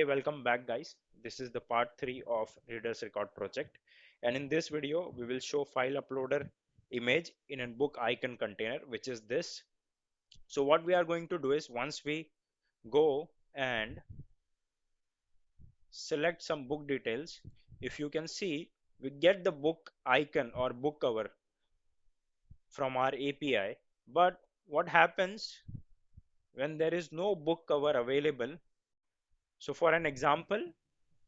Hey, welcome back guys. This is the part 3 of Reader's Record project, and in this video we will show file uploader image in a book icon container, which is this. So what we are going to do is, once we go and select some book details, if you can see, we get the book icon or book cover from our API. But what happens when there is no book cover available? So for an example,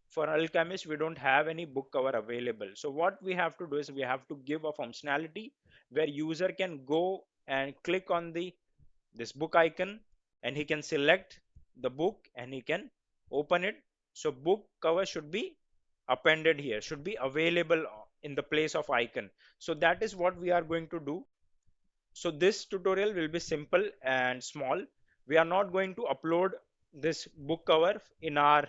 for Alchemist, we don't have any book cover available. So what we have to do is we have to give a functionality where user can go and click on this book icon, and he can select the book and he can open it. So book cover should be appended here, should be available in the place of icon. So that is what we are going to do. So this tutorial will be simple and small. We are not going to upload this book cover in our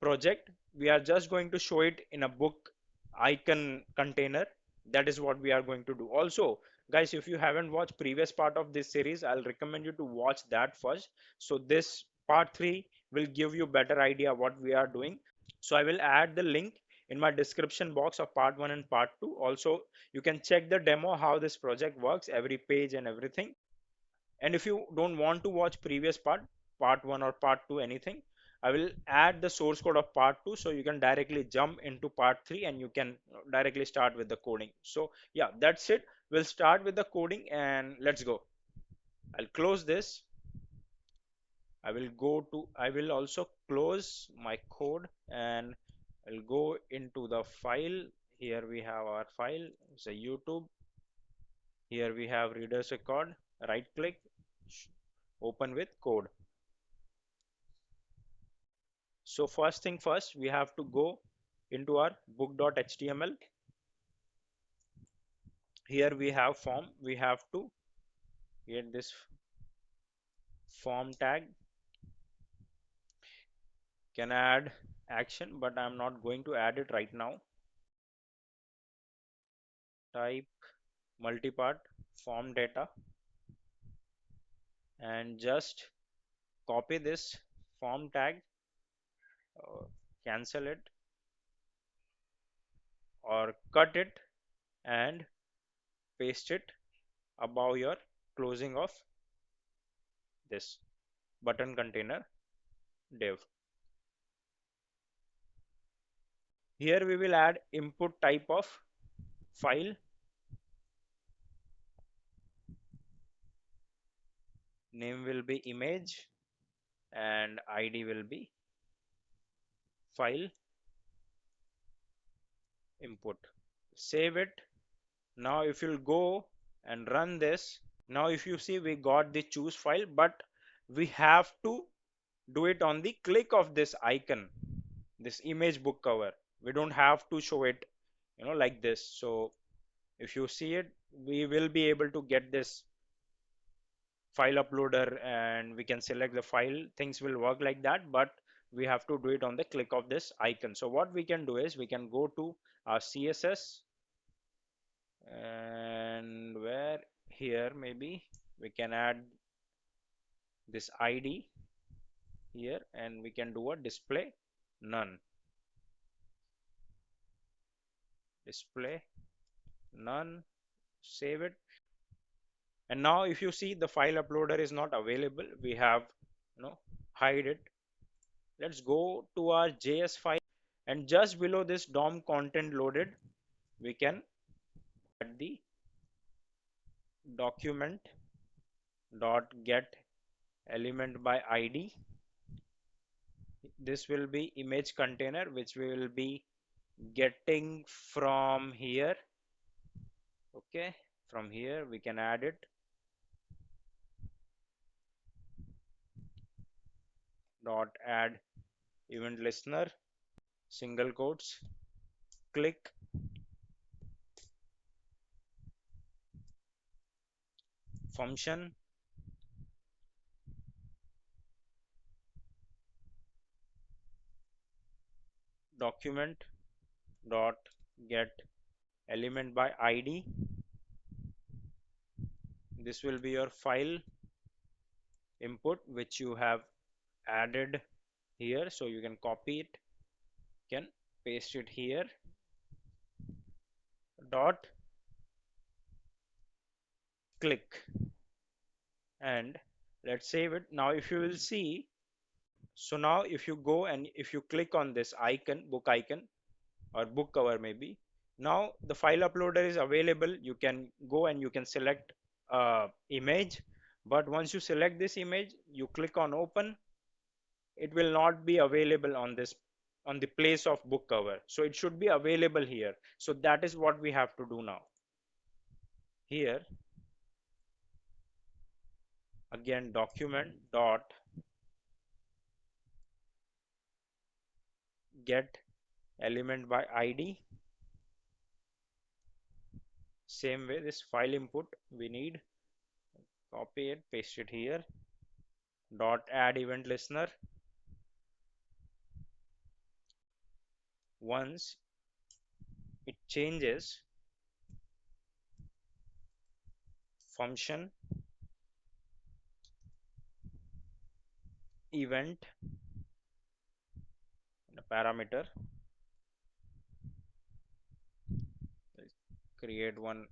project. We are just going to show it in a book icon container. That is what we are going to do. Also guys, if you haven't watched previous part of this series, I'll recommend you to watch that first. So this part 3 will give you better idea what we are doing. So I will add the link in my description box of part 1 and part 2. Also you can check the demo how this project works, every page and everything. And if you don't want to watch previous part 1 or part 2 anything, I will add the source code of part 2, so you can directly jump into part 3 and you can directly start with the coding. So yeah, that's it. We'll start with the coding and let's go. I'll close this. I will also close my code and I'll go into the file. Here we have our file. It's a YouTube. Here we have reader's record. Right click, open with code. So first thing first, we have to go into our book.html. Here we have form. We have to get this form tag. Can add action, but I'm not going to add it right now. Type multipart form data and just copy this form tag, cancel it or cut it and paste it above your closing of this button container div. Here we will add input type of file. Name will be image and ID will be file input. Save it. Now if you'll go and run this, now if you see, we got the choose file, but we have to do it on the click of this icon, this image book cover. We don't have to show it, like this. So if you see it, we will be able to get this file uploader and we can select the file. Things will work like that, but we have to do it on the click of this icon. So what we can do is we can go to our CSS, and where here maybe we can add this ID here and we can do a display none. Display none. Save it. And now if you see, the file uploader is not available, we have hide it. Let's go to our JS file, and just below this DOM content loaded, we can add the document dot get element by ID. This will be image container which we will be getting from here. Okay, from here we can add it. Dot add event listener, single quotes, click, function, document dot get element by ID. This will be your file input which you have added here, so you can copy it, can paste it here, dot click, and let's save it. Now if you will see, so now if you go and if you click on this icon, book icon or book cover maybe, now the file uploader is available. You can go and you can select image, but once you select this image, you click on open, it will not be available on this, on the place of book cover, so it should be available here. So that is what we have to do now. Here again, document dot get element by id, same way this file input we need, copy it, paste it here, dot add event listener. Once it changes, function event and a parameter, create one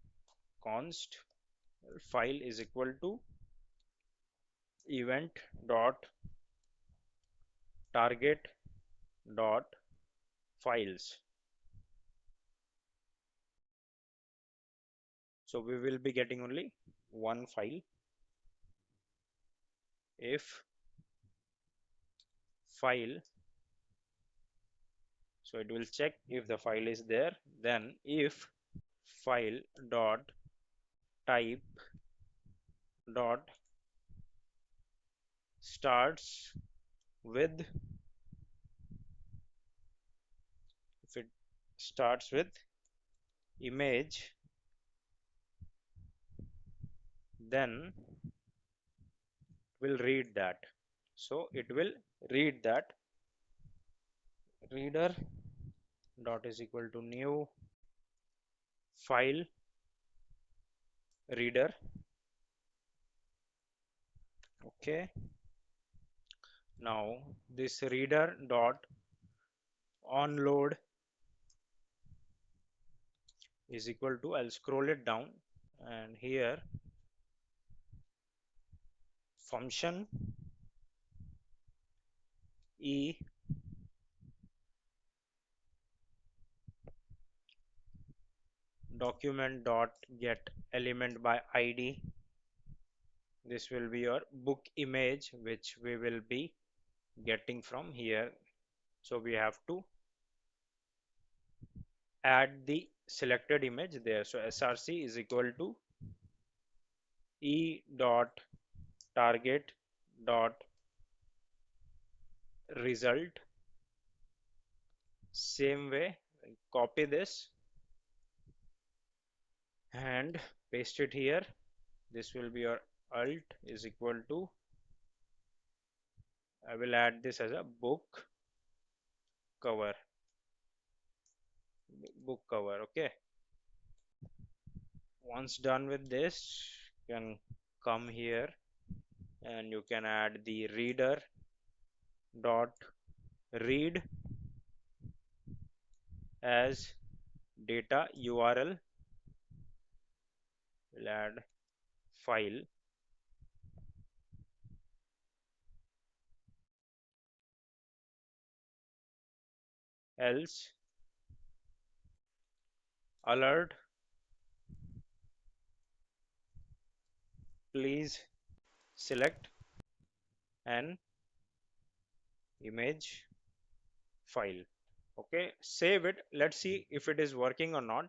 const, file is equal to event dot target dot files. So we will be getting only one file. If file, so it will check if the file is there, then if file dot type dot starts with, if it starts with image, then will read that. So it will read that, reader dot is equal to new file reader. Okay, now this reader dot onload is equal to, I'll scroll it down, and here function e document dot get element by id, this will be your book image which we will be getting from here. So we have to add the selected image there. So src is equal to e dot target dot result, same way copy this and paste it here. This will be your alt is equal to, I will add this as a book cover, book cover. Okay, once done with this, you can come here and you can add the reader dot read as data url, we'll add file, else alert please select an image file. Okay, save it, let's see if it is working or not.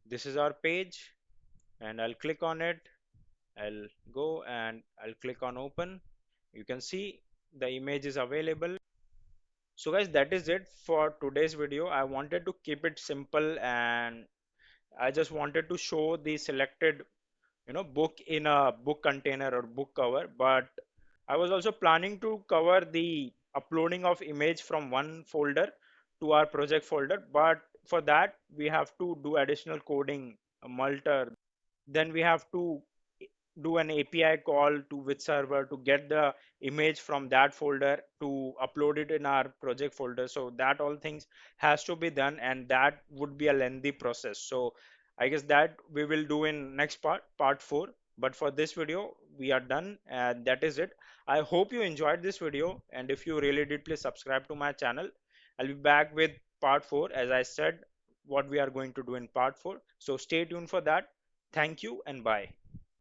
This is our page and I'll click on it, I'll go and I'll click on open. You can see the image is available. So guys, that is it for today's video. I wanted to keep it simple and I just wanted to show the selected, book in a book container or book cover, but I was also planning to cover the uploading of image from one folder to our project folder, but for that we have to do additional coding, a multer, then we have to do an API call to which server to get the image from that folder to upload it in our project folder. So that all things has to be done, and that would be a lengthy process. So I guess that we will do in next part 4. But for this video, we are done, and that is it. I hope you enjoyed this video, and if you really did, please subscribe to my channel. I'll be back with part 4, as I said, what we are going to do in part 4. So stay tuned for that. Thank you and bye.